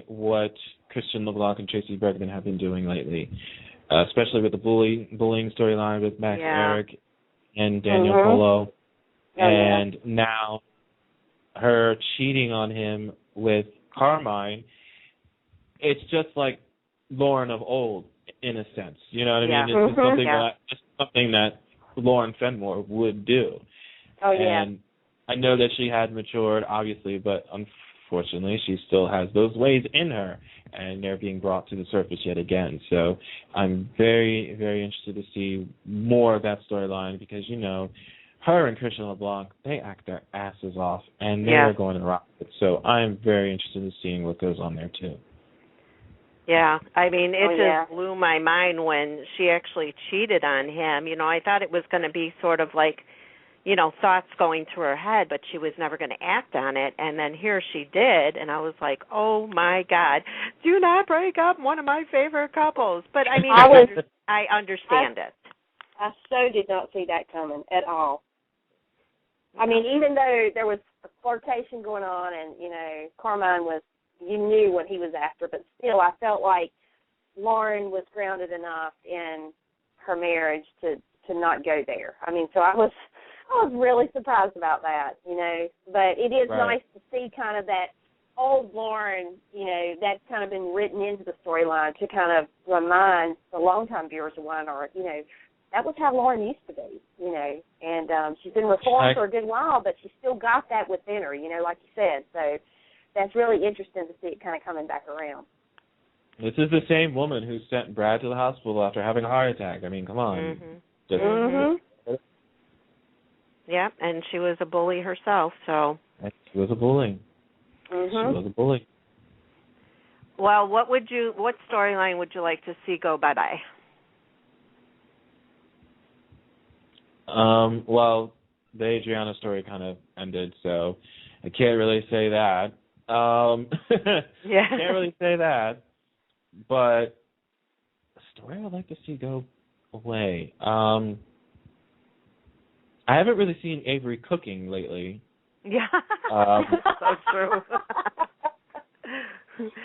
what Christian LeBlanc and Tracy Bregman have been doing lately, especially with the bullying storyline with Max Eric and Daniel Polo, and now her cheating on him with Carmine. It's just like Lauren of old, in a sense. You know what I mean? It's something that Lauren Fenmore would do. Oh, yeah. And I know that she had matured, obviously, but unfortunately she still has those ways in her, and they're being brought to the surface yet again. So I'm very, very interested to see more of that storyline because, you know, her and Christian LeBlanc, they act their asses off, and they're going to rock it. So I'm very interested in seeing what goes on there, too. Yeah, I mean, it just blew my mind when she actually cheated on him. You know, I thought it was going to be sort of like, you know, thoughts going through her head, but she was never going to act on it. And then here she did, and I was like, oh, my God, do not break up one of my favorite couples. But, I mean, I understand it. I so did not see that coming at all. I mean, even though there was a flirtation going on and, you know, Carmine was, you knew what he was after, but still I felt like Lauren was grounded enough in her marriage to not go there. I mean, so I was really surprised about that, you know. But it is nice to see kind of that old Lauren, you know, that's kind of been written into the storyline to kind of remind the longtime viewers of Y&R, you know, that was how Lauren used to be, you know. And she's been reformed for a good while, but she still got that within her, you know, like you said. So that's really interesting to see it kind of coming back around. This is the same woman who sent Brad to the hospital after having a heart attack. I mean, come on. Yeah, and she was a bully herself, so. She was a bully. She was a bully. Well, what storyline would you like to see go bye-bye? Well, the Adriana story kind of ended, so I can't really say that. Can't really say that. But a story I'd like to see go away. I haven't really seen Avery cooking lately. Yeah, so true.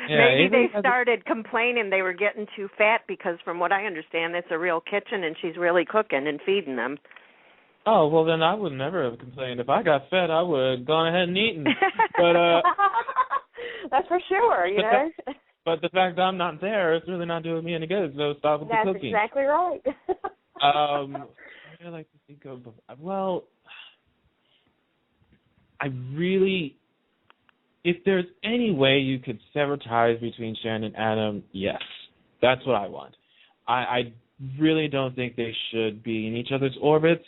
Maybe they started complaining they were getting too fat because, from what I understand, it's a real kitchen and she's really cooking and feeding them. Oh, well, then I would never have complained. If I got fed, I would have gone ahead and eaten. But that's for sure, you know. But the fact that I'm not there, it's really not doing me any good, so stop with the cooking. That's exactly right. I'd like to see go. Well, I really, if there's any way you could sever ties between Sharon and Adam, yes, that's what I want. I really don't think they should be in each other's orbits.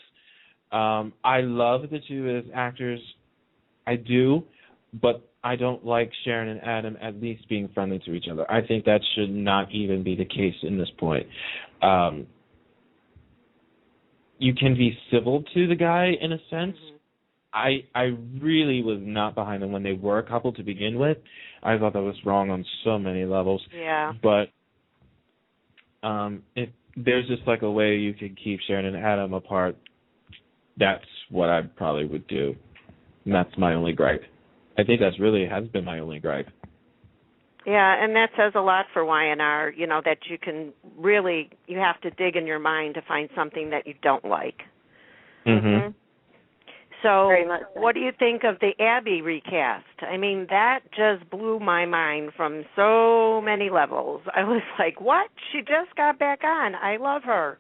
I love the two as actors, I do, but I don't like Sharon and Adam at least being friendly to each other. I think that should not even be the case in this point. You can be civil to the guy in a sense. I really was not behind them when they were a couple to begin with. I thought that was wrong on so many levels. Yeah. But if there's just like a way you could keep Sharon and Adam apart, that's what I probably would do. And that's my only gripe. I think that's really has been my only gripe. Yeah, and that says a lot for Y&R, you know, that you can really, you have to dig in your mind to find something that you don't like. So what do you think of the Abbey recast? I mean, that just blew my mind from so many levels. I was like, what? She just got back on. I love her.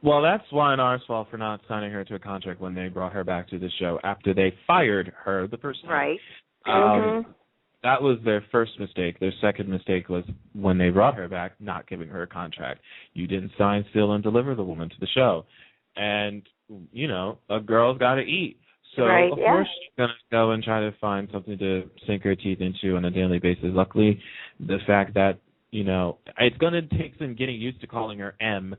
Well, that's Y&R's fault for not signing her to a contract when they brought her back to the show after they fired her the first time. Right. That was their first mistake. Their second mistake was when they brought her back, not giving her a contract. You didn't sign, seal, and deliver the woman to the show. And, you know, a girl's got to eat. So, of course, she's going to go and try to find something to sink her teeth into on a daily basis. Luckily, the fact that, you know, it's going to take some getting used to calling her M,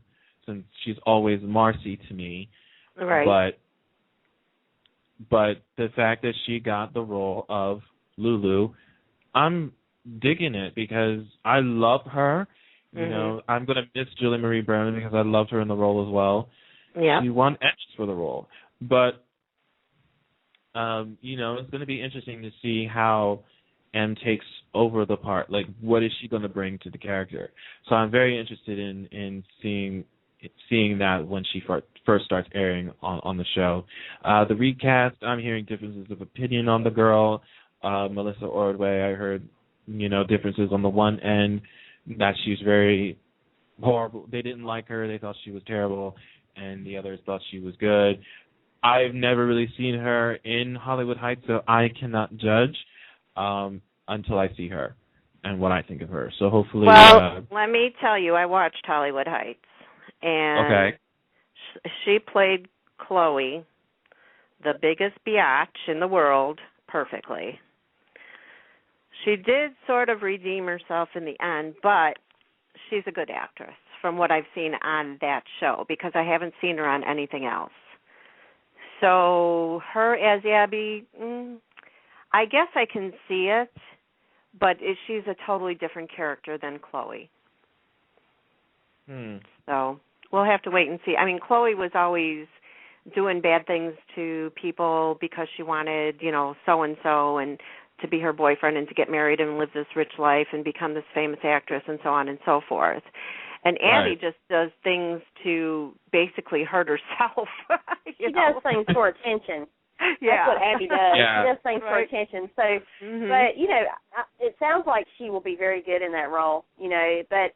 since she's always Marcy to me. Right. But the fact that she got the role of Lulu, I'm digging it because I love her. You know, I'm going to miss Julie Marie Brown because I loved her in the role as well. Yeah. She won Emmys for the role. But, you know, it's going to be interesting to see how M takes over the part. Like, what is she going to bring to the character? So I'm very interested in seeing that when she first starts airing on the show. The recast, I'm hearing differences of opinion on the girl. Melissa Ordway, I heard, differences on the one end, that she's very horrible. They didn't like her. They thought she was terrible, and the others thought she was good. I've never really seen her in Hollywood Heights, so I cannot judge until I see her and what I think of her. So hopefully... Well, let me tell you, I watched Hollywood Heights, and she played Chloe, the biggest biatch in the world, perfectly. She did sort of redeem herself in the end, but she's a good actress from what I've seen on that show, because I haven't seen her on anything else. So her as Abby, I guess I can see it, but she's a totally different character than Chloe. So we'll have to wait and see. I mean, Chloe was always doing bad things to people because she wanted, so-and-so and to be her boyfriend and to get married and live this rich life and become this famous actress and so on and so forth. And Abby just does things to basically hurt herself. She does things for attention. Yeah. That's what Abby does. Yeah. She does things for attention. So, but, it sounds like she will be very good in that role, but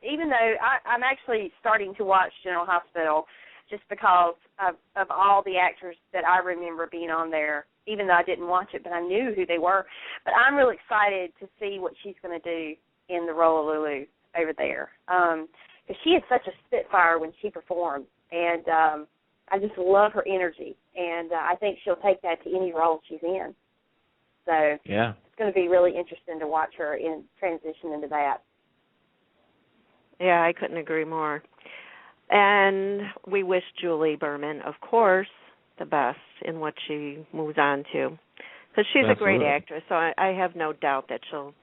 even though I'm actually starting to watch General Hospital just because of all the actors that I remember being on there, even though I didn't watch it, but I knew who they were. But I'm really excited to see what she's going to do in the role of Lulu over there. Because she is such a spitfire when she performs, and I just love her energy, and I think she'll take that to any role she's in. So it's going to be really interesting to watch her in transition into that. Yeah, I couldn't agree more. And we wish Julie Berman, of course, the best in what she moves on to, because she's a great actress. So I have no doubt that she'll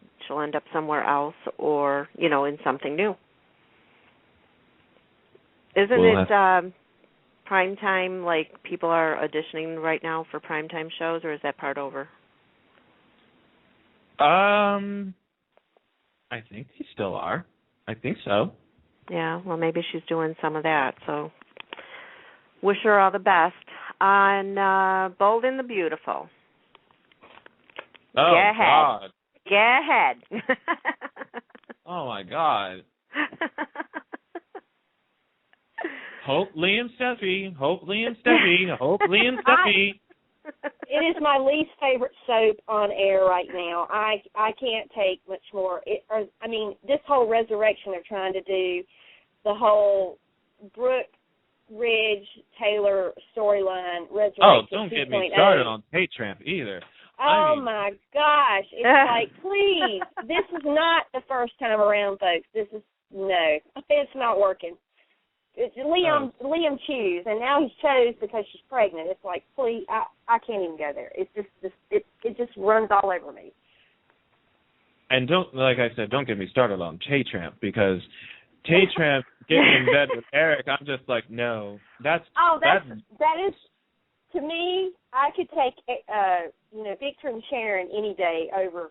end up somewhere else or in something new. Isn't it prime time? Like people are auditioning right now for primetime shows, or is that part over? I think they still are. I think so. Yeah, well, maybe she's doing some of that. So wish her all the best. On Bold and the Beautiful. Oh, Go ahead. God. Go ahead. Oh, my God. Hope, Lee and Steffi. Hope, Lee and Steffi. Hope, Lee and Steffi. It is my least favorite soap on air right now. I can't take much more. This whole resurrection they're trying to do, the whole Brooke, Ridge, Taylor storyline, resurrection. Oh, don't get me started on Pay Tramp either. My gosh. It's like, please, this is not the first time around, folks. It's not working. It's Liam Chews, and now he's chose because she's pregnant. It's like, please, I can't even go there. It's just it just runs all over me. And like I said, don't get me started on Tay Tramp, because Tay Tramp getting in bed with Eric, I'm just like, no, that is, to me, I could take Victor and Sharon any day over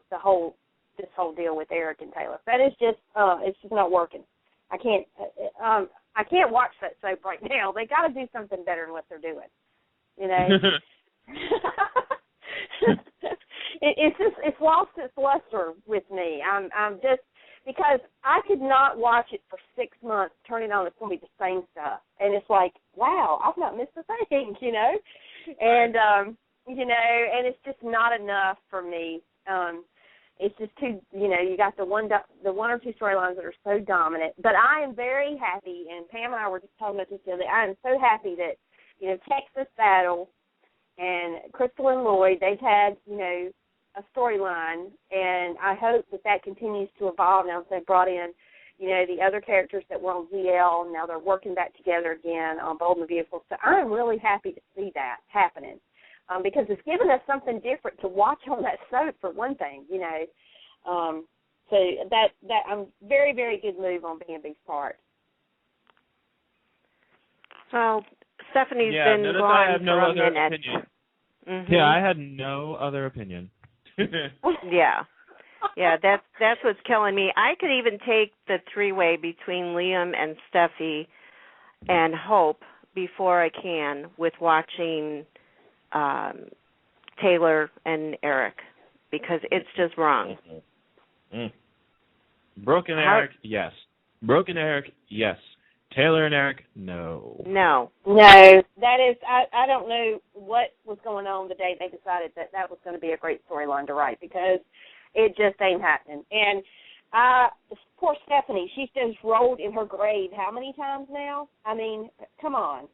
this whole deal with Eric and Taylor. That is just it's just not working. I can't watch that soap right now. They got to do something better than what they're doing. It's lost its luster with me. I'm just, because I could not watch it for 6 months, turn it on, it's going to be the same stuff. And it's like, wow, I've not missed a thing, And, and it's just not enough for me. It's just too, you got the one or two storylines that are so dominant. But I am very happy, and Pam and I were just talking about this the other day, I am so happy that, Texas Battle and Crystal and Lloyd, they've had, a storyline, and I hope that continues to evolve now that they've brought in, the other characters that were on VELL, now they're working back together again on Bold and the Beautiful. So I'm really happy to see that happening. Because it's given us something different to watch on that soap, for one thing, So that I'm very, very good move on B&B's part. Well, Stephanie's been gone I have no for a other minute. opinion. Mm-hmm. Yeah, I had no other opinion. Yeah. Yeah, that's what's killing me. I could even take the three-way between Liam and Steffi and Hope before I can with watching Taylor and Eric, because it's just wrong. Brooke and Eric, yes. Brooke and Eric, yes. Taylor and Eric, no. No. That is, I don't know what was going on the day they decided that was going to be a great storyline to write, because it just ain't happening. And poor Stephanie, she's just rolled in her grave how many times now? I mean, come on.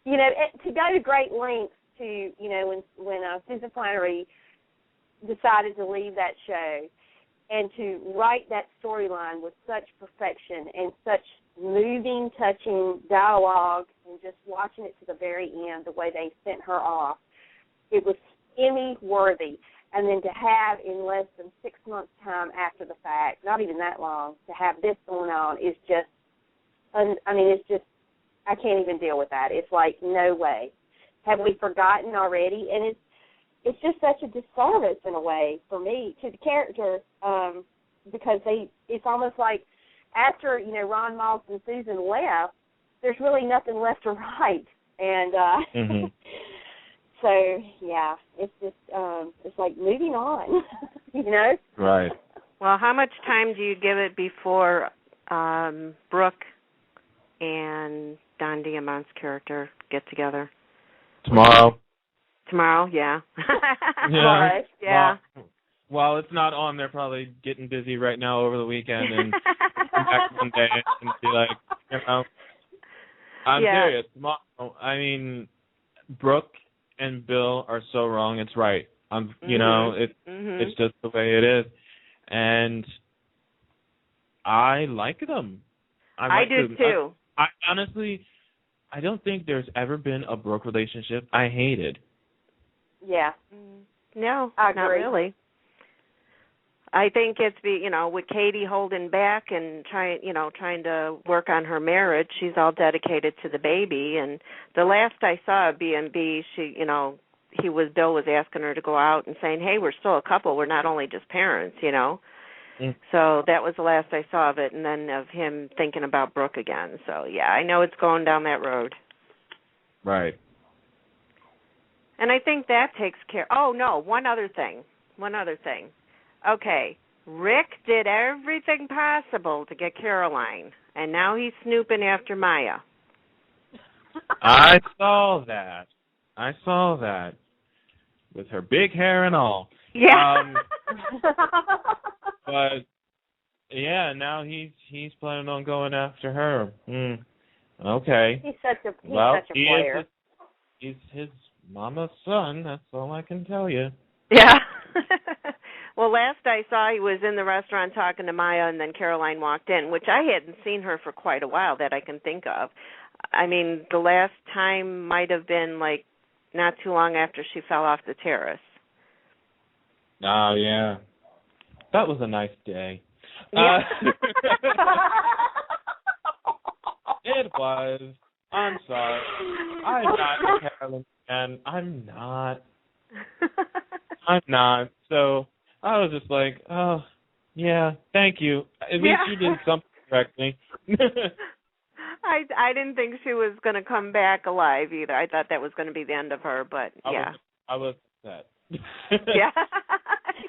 You know, to go to great lengths to, you know, when Susan Flannery decided to leave that show, and to write that storyline with such perfection and such moving, touching dialogue, and just watching it to the very end, the way they sent her off, it was Emmy-worthy. And then to have in less than 6 months' time after the fact, not even that long, to have this going on is just, I mean, it's just, I can't even deal with that. It's like, no way. Have we forgotten already? And it's just such a disservice in a way for me to the character, because it's almost like after, you know, Ron Moss and Susan left, there's really nothing left to write. And so, yeah, it's just, it's like moving on, you know? Right. Well, how much time do you give it before Brooke and Don Diamant's character get together? Tomorrow, yeah. Yeah. Yeah. While it's not on, they're probably getting busy right now over the weekend and come back one day and be like, you know, I'm serious. Tomorrow, I mean, Brooke and Bill are so wrong. It's right. You know, it's just the way it is, and I like them. I do too. I honestly, I don't think there's ever been a Brooke relationship I hated. Yeah. No, I agree. not really. I think it's with Katie holding back and trying to work on her marriage. She's all dedicated to the baby. And the last I saw of B&B, Bill was asking her to go out and saying, "Hey, we're still a couple. We're not only just parents, So that was the last I saw of it, and then of him thinking about Brooke again. So yeah, I know it's going down that road. Right. And I think that takes care. Oh no, one other thing. Okay, Rick did everything possible to get Caroline, and now he's snooping after Maya. I saw that. With her big hair and all. Yeah. But yeah, now he's planning on going after her. Okay. He's such a player. He's his mama's son. That's all I can tell you. Yeah. Well, last I saw, he was in the restaurant talking to Maya, and then Caroline walked in, which I hadn't seen her for quite a while that I can think of. I mean, the last time might have been, like, not too long after she fell off the terrace. Oh, yeah. That was a nice day. Yeah. It was. I'm sorry. I'm not Carolyn, and I'm not. So I was just like, oh, yeah, thank you. At least you did something correctly. I didn't think she was going to come back alive either. I thought that was going to be the end of her, but yeah. I was upset. Yeah.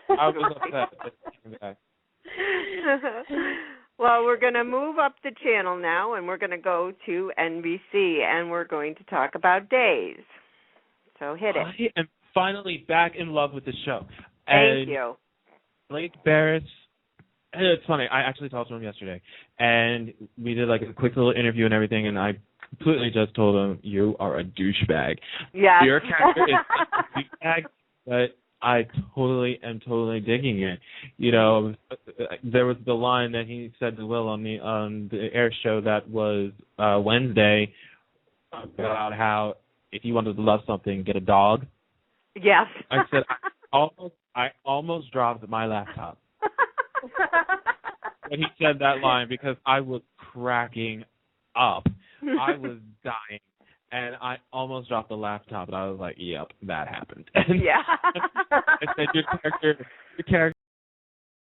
I was upset that she came back. Well, we're going to move up the channel now, and we're going to go to NBC, and we're going to talk about Days. So hit it. I am finally back in love with the show. Thank you. Blake Barrett's, it's funny, I actually talked to him yesterday, and we did like a quick little interview and everything, and I completely just told him, you are a douchebag. Yeah. Your character is a douchebag, but I am totally digging it. There was the line that he said to Will on the air show that was Wednesday about how if you wanted to love something, get a dog. Yes. I said I almost dropped my laptop when he said that line because I was cracking up. I was dying. And I almost dropped the laptop, and I was like, yep, that happened. Yeah. I said, your character the character